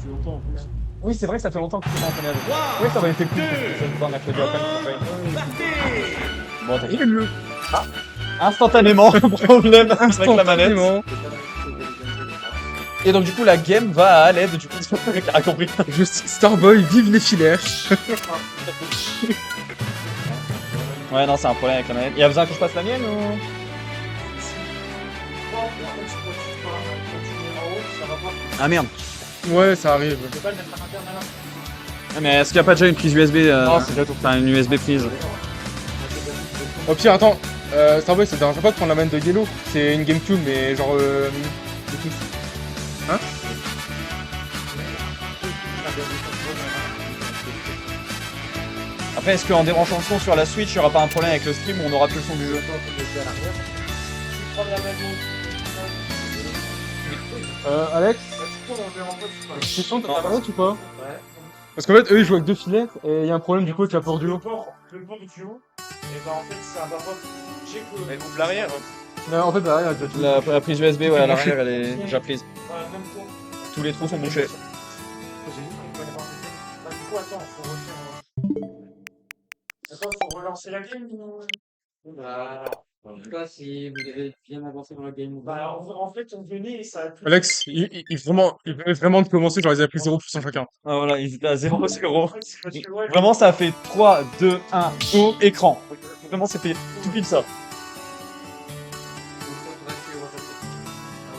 fait longtemps en plus. Oui, c'est vrai que ça fait longtemps que tu t'es entraîné avec. Oui, ça aurait été cool. Ça me parle mercredi après. Bon, t'as Il est mieux. instantanément, problème avec la manette. Instantanément. Et donc, du coup, la game va à l'aide. Du coup, le mec a compris. Juste Starboy, vive les filaires. Ouais, non, c'est un problème avec la manette. Il y a besoin que je passe la mienne ou. Ah merde. Ouais, ça arrive. Ah, mais est-ce qu'il n'y a pas déjà une prise USB Non, c'est déjà tout. Enfin, une USB prise. Au pire, attends. Starboy, ça te dérange pas de prendre la manette de Yellow? C'est une GameCube, mais genre. Bluetooth. Hein? Après, est-ce qu'en débranchant le son sur la Switch, il n'y aura pas un problème avec le stream où on n'aura plus le son du jeu? Alex? C'est son, t'as la manette ou pas? Parce qu'en fait, eux ils jouent avec deux filets et il y a un problème du coup avec la port duo. Le port duo, et ben en fait, ça va pas. J'ai que. Elle ouvre l'arrière. Non, en fait, derrière, il y a déjà tout. La prise USB, ouais, à l'arrière, elle est déjà prise. Même tour. Tous les trous sont bouchés. J'ai dit qu'il fallait voir. Bah, du coup, attends, faut refaire. Attends, faut relancer la game. Voilà. Je sais pas si vous avez bien avancé dans la game ou pas. Bah, en fait, on venait et ça a tout. Alex, il venait vraiment de commencer, genre ils avaient pris 0% chacun. Ah voilà, ils étaient à 0-0. En fait, c'est parce que, ouais, Vraiment, ça a fait 3, 2, 1, au écran. Vraiment, c'était tout pile ça.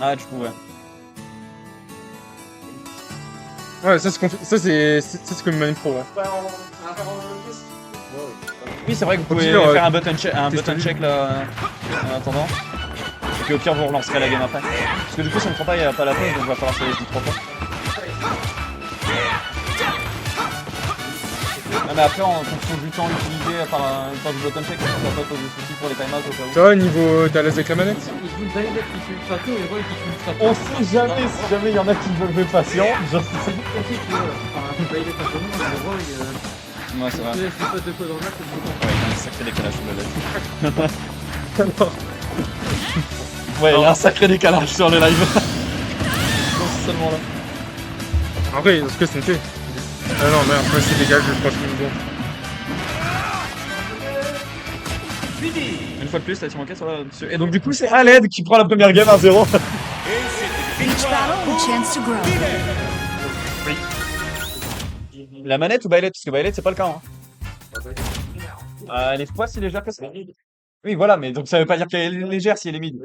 Ah, du coup, ouais. Ouais, ça c'est comme une manip pro, ouais. Bah, on va faire un test. Oui, c'est vrai que vous pouvez Au pire, faire un button testez-le. check là en attendant. Et puis au pire, vous relancerez la game après. Parce que du coup, si on ne prend pas, il n'y a pas la pause, donc il va falloir se laisser 3 fois. Ah, mais après, en fonction du temps utilisé par du button check, ça va pas poser de soucis pour les timeouts au cas où. Ça va, niveau t'as l'aise avec la manette? Ils jouent le Baylet qui fait le fatou et Roy qui fait le fatou. On sait jamais si jamais il y en a qui veulent jouer patient. Je sais. Aussi, tu vois, enfin, le Baylet à tout le monde, mais Roy, Ouais, c'est vrai. tu laisses les potes de code en maths, c'est le bouton. Ouais, il y a un sacré décalage sur le live. Ouais, il y a un sacré décalage sur le live. Non, seulement là. Après, dans ce cas, c'est une fait. Ah non, mais après, c'est dégage, je crois que c'est bon. Une fois de plus, là, tu manquais sur la. Et donc, du coup, c'est Aled qui prend la première game 1-0. Each battle, a chance to grow. La manette ou Bailet? Parce que Bailet, c'est pas le cas. Hein. Elle est pas si légère que ça. Oui, voilà, mais donc ça veut pas dire qu'elle est légère si elle est mid.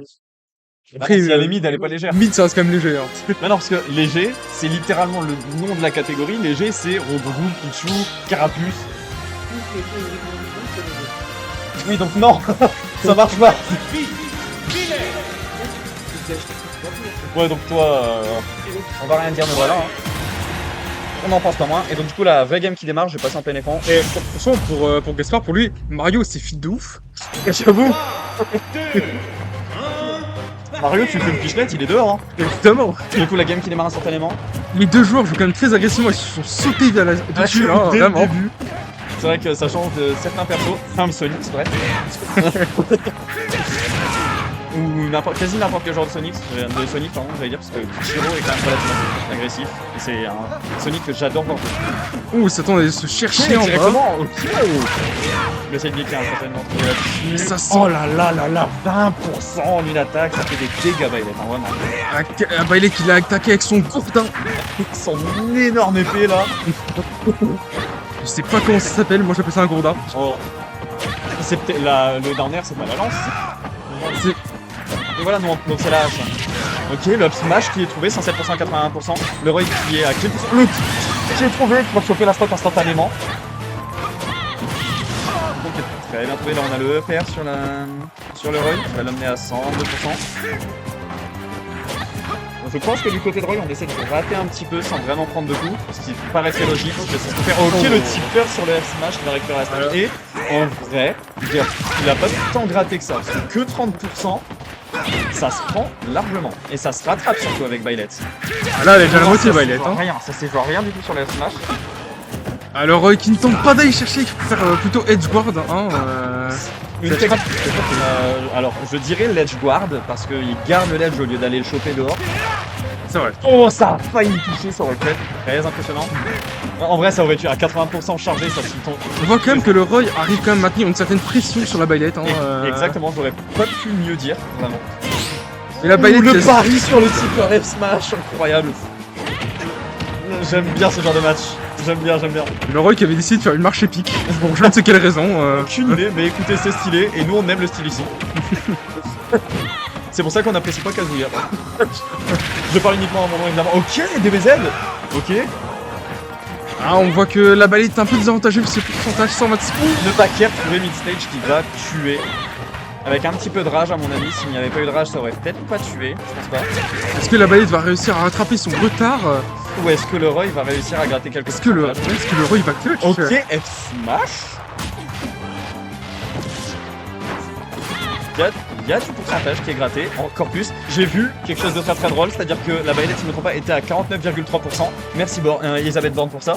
Après, si elle est mid, elle est pas légère. Mid, ça reste quand même léger. Hein. Mais non, parce que léger, c'est littéralement le nom de la catégorie. Léger, c'est Rebou, Pichou, Carapuce. Oui, donc non, ça marche pas. Ouais, donc toi, on va rien dire, mais voilà. Hein. On n'en pense pas moins. Et donc, du coup, la vraie game qui démarre, je vais passer en plein écran. Et franchement, pour Gaspard, pour lui, Mario, c'est fit de ouf. J'avoue. Mario, tu fais une pichelette, il est dehors. Hein. Évidemment. Et du coup, la game qui démarre instantanément. Les deux joueurs jouent quand même très agressivement, ils se sont sautés vers dessus, là, Dès le vraiment. début. C'est vrai que ça change de certains persos. Enfin, Sonic, c'est vrai. Ou quasi n'importe quel genre de Sonic, pardon, j'allais dire, parce que Shiro est quand même relativement agressif. Et c'est un Sonic que j'adore voir jouer. Ouh, ça tend à se chercher en bas. Directement, ok. Je vais essayer de l'écrire certainement. Ça sent. Oh là là là là, 20% en une attaque, ça fait des dégâts, Bailet, hein, vraiment. Un Bailey qui l'a attaqué avec son gourdin. Son énorme épée là. Je sais pas comment ça s'appelle, moi j'appelle ça un gourdin. Oh. C'est peut-être le down air, c'est pas la lance. C'est- Et voilà, donc c'est la hache. Ok, le up smash qui est trouvé, 107% à 81%. Le Roy qui est à 15%. Le qui est trouvé, qui va choper la stock instantanément. Ok, très bien trouvé. Là, on a le EPR sur le Roy, qui va l'amener à 102%. Donc, je pense que du côté de Roy, on essaie de rater un petit peu sans vraiment prendre de coups, ce qui paraissait logique. Parce que c'est ce qu'on fait. Ok, le tipper sur le F smash qui va récupérer la stock. Et en vrai, il a pas tant gratté que ça, parce que 30%. Ça se prend largement. Et ça se rattrape surtout avec Bailet. Ah là, elle est déjà à la moitié, Bailey. Hein. Rien, ça c'est genre rien du tout sur le Smash. Alors, qui ne tente pas d'aller chercher, il faut faire plutôt edge guard. Hein, Une technique. Alors je dirais l'edge guard parce qu'il garde le ledge au lieu d'aller le choper dehors. C'est vrai. Oh, ça a failli toucher, ça aurait pu être très impressionnant. En vrai, ça aurait tué à 80% chargé, ça se tombe. On voit quand même que le Roy arrive quand même à maintenir une certaine pression sur la baïlette. Hein, Exactement, j'aurais pas pu mieux dire, vraiment. Et la baïlette. Le pari sur le tipeur F Smash, incroyable. J'aime bien ce genre de match. J'aime bien. Le Roy qui avait décidé de faire une marche épique. Pour je ne sais quelle raison. Aucune idée, mais écoutez, c'est stylé, et nous on aime le style ici. C'est pour ça qu'on n'apprécie pas Kazuya. Je parle uniquement en mon nom évidemment. Ok, DBZ. Ok. Ah, on voit que la baïlette est un peu désavantagée pour ses pourcentages 126 points. Le backer trouvé mid-stage qui va tuer. Avec un petit peu de rage à mon avis, s'il n'y avait pas eu de rage ça aurait peut-être pas tué, je pense pas. Est-ce que la baïlette va réussir à rattraper son retard? Ou est-ce que le Roy va réussir à gratter quelques Est-ce que le pourcentages Roy va clutch? Ok, F Smash. Il y a du pourcentage qui est gratté, encore plus. J'ai vu quelque chose de très très drôle, c'est-à-dire que la baïlette, si je ne me trompe pas, était à 49,3%. Merci Elisabeth Borne pour ça.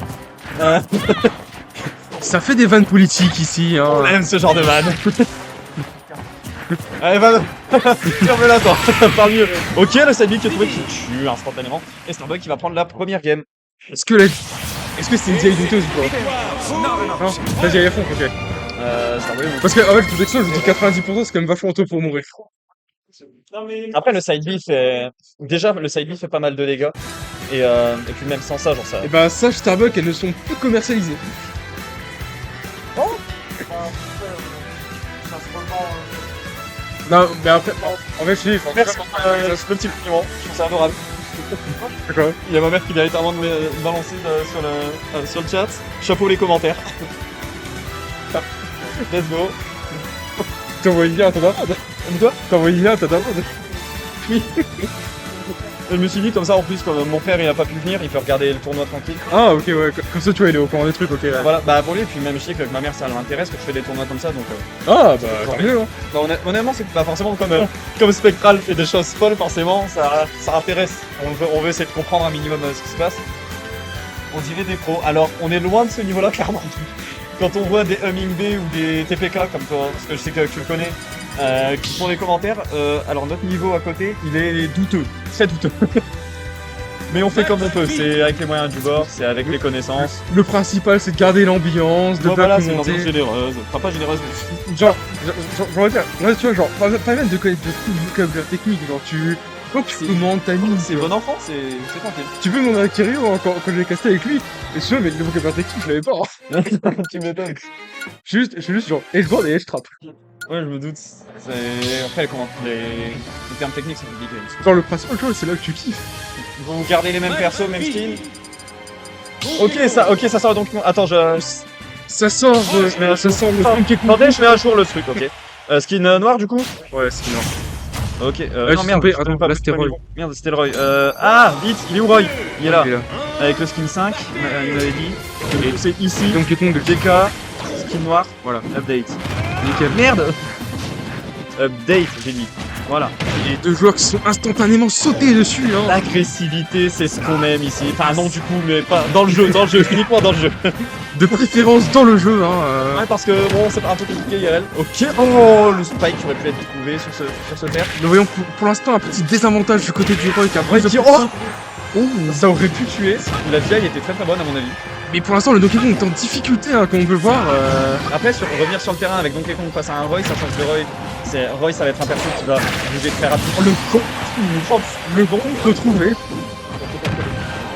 Ça fait des vannes politiques ici. Hein. On aime ce genre de vanne. Allez, va ferme-la, toi. Parle mieux. Ok, le side qui est trouvé qui tue instantanément. Et Starbuck qui va prendre la première game. Est-ce que c'est une vieille douteuse ou pas? Non, vas-y, allez à fond, ok. Starbuck, Parce que, en fait, je vous explique, je vous dis 90%, c'est quand même vachement tôt pour mourir. après, le side B fait. Déjà, le side B fait pas mal de dégâts. Et puis, même sans ça, genre ça. Et bah, ça, Starbuck, elles ne sont plus commercialisées. Non, mais après, en fait, je dis, Merci pour ce petit compliment. Je trouve ça adorable. D'accord. Il y a ma mère qui vient littéralement de me balancer sur le chat. Chapeau les commentaires. Let's go. T'as envoyé bien à ton dame? Toi T'as envoyé bien à ta dame? Oui. Je me suis dit comme ça en plus comme mon frère il a pas pu venir, il peut regarder le tournoi tranquille. Ah, ok, ouais, comme ça, tu vois, il est au courant des trucs, ok. Ouais. Voilà, bah pour lui, et puis même je sais que ma mère ça l'intéresse que je fais des tournois comme ça donc. Ah, bah, tant mieux, hein. Bah, honnêtement, c'est pas forcément comme Spectral fait des choses folles, forcément, ça intéresse. On veut essayer de comprendre un minimum ce qui se passe. On dirait des pros. Alors, on est loin de ce niveau-là, clairement. Quand on voit des Humming B ou des TPK, comme toi, parce que je sais que tu le connais, qui font des commentaires, alors notre niveau à côté, il est douteux. Très douteux. Mais on fait comme on peut, c'est avec les moyens du bord, c'est avec les connaissances. Le principal, c'est de garder l'ambiance, de Bon, pas voilà, c'est une commenter. ambiance généreuse. Enfin, pas généreuse, mais... Genre, j'aurais dire, ouais, tu vois, genre, pas même de connaître de tout le vocabulaire technique, genre, quand tu commandes ta ligne, C'est bon enfant, c'est tranquille. tu peux demander à Kirio hein, quand j'ai casté avec lui, et tu vois, mais le vocabulaire technique, je l'avais pas. Hein. Tu m'étonnes. Je suis juste genre, edge guard et edge trap. Ouais, je me doute. Après, les termes techniques, c'est compliqué. Genre, le principal, tu vois, c'est là que tu kiffes. Vous gardez les mêmes persos, même skin. Ok, ça sort donc. Attends, Ça sort de. Ça sort le truc qui est attendez, je mets à jour le truc, ok. Skin noir du coup. Ouais, c'est non. Ok. je Non suis merde. tombé, je peux attends, pas là, plus c'était de Roy. niveau. Merde, c'était le Roy. Ah, vite, il est où Roy? Il est là. Il est là. Avec le skin 5, il m'avait dit. Et c'est ici. Donc, les tongs de DK, skin noir. Voilà. Update. Nickel. Merde. Update, j'ai dit. Voilà. Les deux joueurs qui sont instantanément sautés dessus, hein. L'agressivité, c'est ce qu'on aime ici. Enfin non du coup, mais pas dans le jeu, uniquement dans le jeu. De préférence dans le jeu, hein. Ouais, parce que bon, c'est un peu compliqué IRL. Ok, oh, le spike qui aurait pu être trouvé sur ce terre. Nous voyons pour l'instant un petit désavantage du côté du Roy qui a Ouais, pris qui- oh ça aurait pu tuer. La VI était très très bonne à mon avis. Mais pour l'instant, le Donkey Kong est en difficulté, hein, comme on peut le voir. Après, revenir sur le terrain avec Donkey Kong face à un Roy, sachant que Roy, ça va être un perso qui va bouger très rapidement. Le bon retrouvé.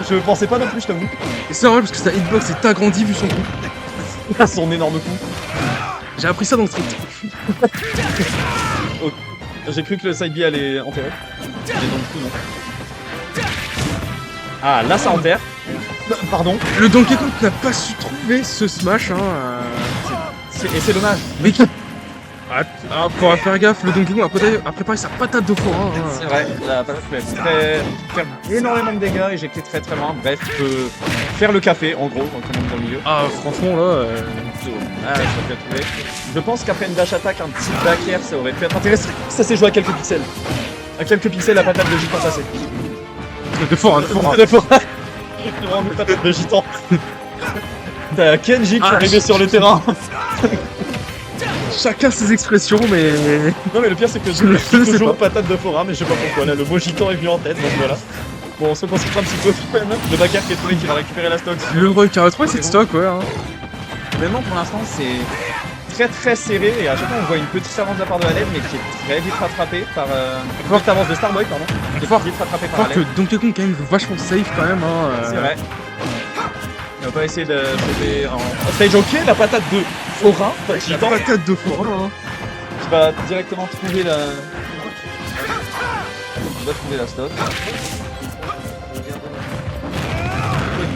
Je pensais pas non plus, je t'avoue. Et c'est vrai parce que sa hitbox est agrandie vu son coup. Son énorme coup. J'ai appris ça dans le street. J'ai cru que le side B allait enterrer. Et donc du coup, non. Ah, là ça enterre. Pardon. Le Donkey Kong n'a pas su trouver ce smash, hein. Et c'est dommage. Mais qui... Ah, faudra faire gaffe, le Donkey Kong a préparé sa patate de forain. Hein. C'est vrai, la patate peut faire énormément de dégâts, éjecter très très loin. Bref, peut faire le café en gros, quand on est dans le milieu. Ah, franchement, là. Ah, je vais le trouver. Je pense qu'après une dash attack, un petit back air, ça aurait pu être intéressant. Ça s'est joué à quelques pixels. À quelques pixels, la patate de gitan passée. De forain, de forain. De forain. Vraiment une patate de gitan. T'as Kenji qui est arrivé sur le terrain. Chacun ses expressions, mais. Non mais le pire c'est que je sais toujours pas. patate de forain, mais je sais pas pourquoi. Là, le mot gitan est venu en tête, donc voilà. Bon, on se concentre un petit peu quand même. Le backer qui est trouvé qui va récupérer la stock. Le Roy 43, c'est de stock, ouais. Hein. Vraiment, pour l'instant, c'est très très serré et à chaque fois on voit une petite avance de la part de Aled mais qui est très vite rattrapée par forte avance de Starboy pardon qui est vite rattrapée par Je crois Aled. que Donkey Kong quand même vachement safe quand même hein. C'est vrai. On va pas essayer de choper en stage ok la patate de Forain qui La patate de fort hein. qui va directement trouver la. Il va trouver la stock.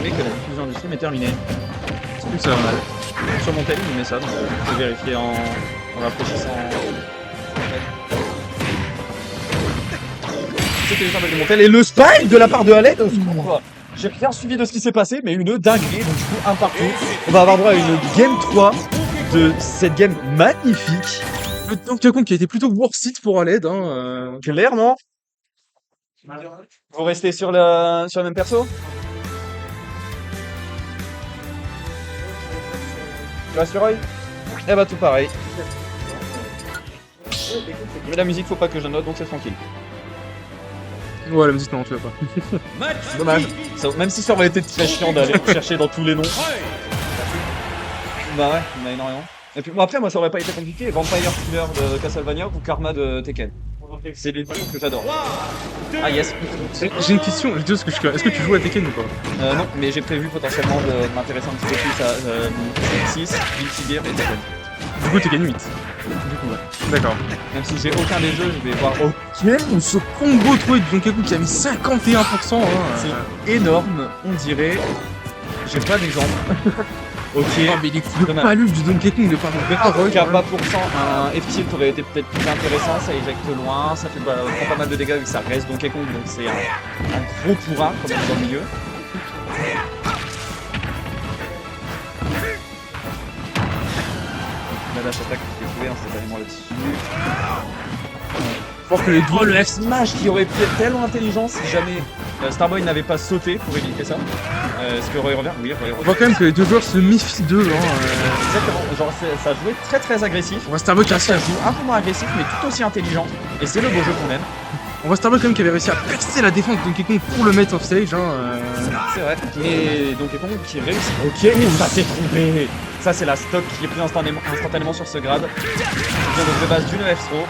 Et que la diffusion du stream est terminée. C'est plus ça mal. Sur mon tel, il met ça, donc je vais vérifier en rafraîchissant. C'est téléchargé de mon tel et le spike de la part de Aled. J'ai rien suivi de ce qui s'est passé, mais une dinguerie, donc du coup un partout. On va avoir droit à une game 3 de cette game magnifique. Le Donkey Kong qui a été plutôt worth it pour Aled hein. Clairement. Vous restez sur le même perso? Tu restes sur Roy? Eh bah tout pareil. Mais la musique faut pas que je note donc c'est tranquille. Ouais la musique non tu vas pas. Dommage. Même si ça aurait été très chiant d'aller chercher dans tous les noms. Bah ouais, il y en a énormément. Et puis bon après moi ça aurait pas été compliqué. Vampire Killer de Castlevania ou Karma de Tekken. C'est les deux que j'adore. Ah yes. J'ai une question, je dis ce que je... est-ce que tu joues à Tekken ou pas? Non, mais j'ai prévu potentiellement de m'intéresser un petit peu plus à 6, Guilty Gear et Tekken. Du coup Tekken 8. Du coup, ouais. D'accord. Même si j'ai aucun des jeux, je vais voir. Oh, Ce combo trouvé de Donkey Kong qui a mis 51% hein. c'est énorme, on dirait. J'ai pas d'exemple. Ok. Oh, mais les coups de Dommage. paluf du Donkey Kong de par Kappa pour cent, un F-tilt aurait été peut-être plus intéressant, ça éjecte loin, ça fait prend pas mal de dégâts vu que ça reste Donkey Kong, donc c'est un gros pourra comme on dit dans le milieu. La dash attack qui est trouvé instantanément là-dessus. Je pense que les Oh le F-Smash qui aurait pu être tellement intelligent si jamais Starboy n'avait pas sauté pour éviter ça. Est-ce que Roy revient? Oui, Roy On revient. voit quand même que les deux joueurs se méfient d'eux hein. Exactement, genre ça jouait très très agressif. On voit Starboy qui a réussi Ça à... joue un peu moins agressif mais tout aussi intelligent. Et c'est le beau jeu qu'on aime. On voit Starboy quand même qui avait réussi à percer la défense de Donkey Kong pour le mettre off stage hein. C'est vrai. Et Donkey Kong qui réussit. Ok, ça s'est trouvé. Ça c'est la stock qui est prise instantanément sur ce grade. Ça vient de base d'une F-throw.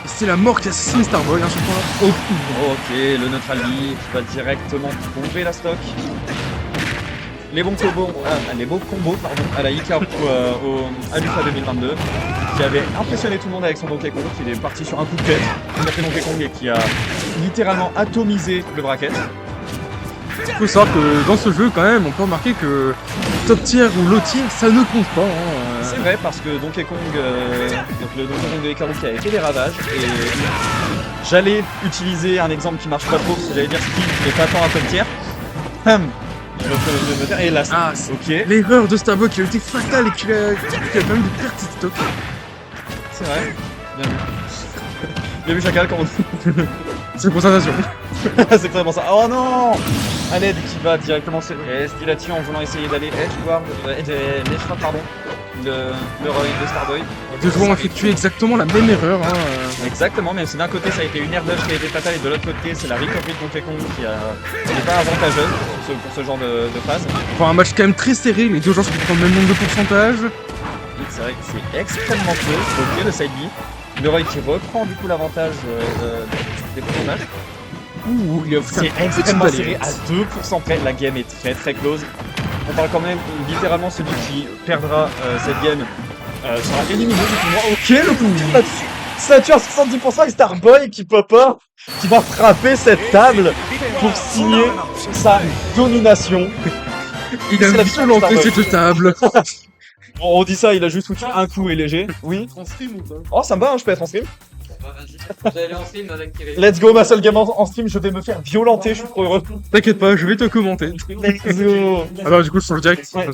Et c'est la mort qui assassine Starboy hein, ce point-là. Ok, le neutral B qui va directement trouver la stock. Les bons combos, pardon, à la Ika à l'UFA 2022 qui avait impressionné tout le monde avec son Donkey Kong, qui est parti sur un coup de tête, qui a fait Donkey Kong et qui a littéralement atomisé le bracket. Il faut savoir que dans ce jeu quand même on peut remarquer que top tier ou low tier ça ne compte pas hein. C'est vrai parce que Donkey Kong, donc le Donkey Kong de Ikaru qui avait fait des ravages et j'allais utiliser un exemple qui marche pas trop, parce que j'allais dire Steve mais pas tant à top tier. Je vais me taire et là, Ah, ok, l'erreur de Starboy qui a été fatale et qui a quand même des pertes de stock. c'est vrai, bien vu. Bien vu Chacal quand on... C'est une concentration. C'est vraiment ça. Oh non! Aled qui va directement se rester là-dessus en voulant essayer d'aller edgeward, pardon, le Roy de Starboy. Les deux joueurs ont effectué exactement la même erreur hein. Exactement, même si d'un côté ça a été une air dodge qui a été fatale et de l'autre côté c'est la recovery de Donkey Kong qui n'est pas avantageuse pour ce genre de phase. Enfin un match quand même très serré, les deux joueurs se prennent le même nombre de pourcentage. C'est vrai que c'est extrêmement close. Ok, le side B. Le Roy qui reprend du coup l'avantage des pourcentages. Ouh, il y a C'est extrêmement serré à 2% près. La game est très très close. On parle quand même littéralement celui qui perdra cette game sera éliminé du tournoi. Ok, le coup de là-dessus. Statue à 70% avec Starboy qui pop up, qui va frapper cette table pour signer sa domination. Il a C'est la violenté victoire, cette table. On dit ça, il a juste foutu un coup et léger. Oui. En stream ou pas? Oh, ça me va, hein, je peux être en stream. Bah vas-y. J'allais en stream avec Thierry. Let's go, ma seule game en stream, je vais me faire violenter, je suis trop heureux. T'inquiète pas, je vais te commenter. Let's go. Alors du coup je change direct. Ouais.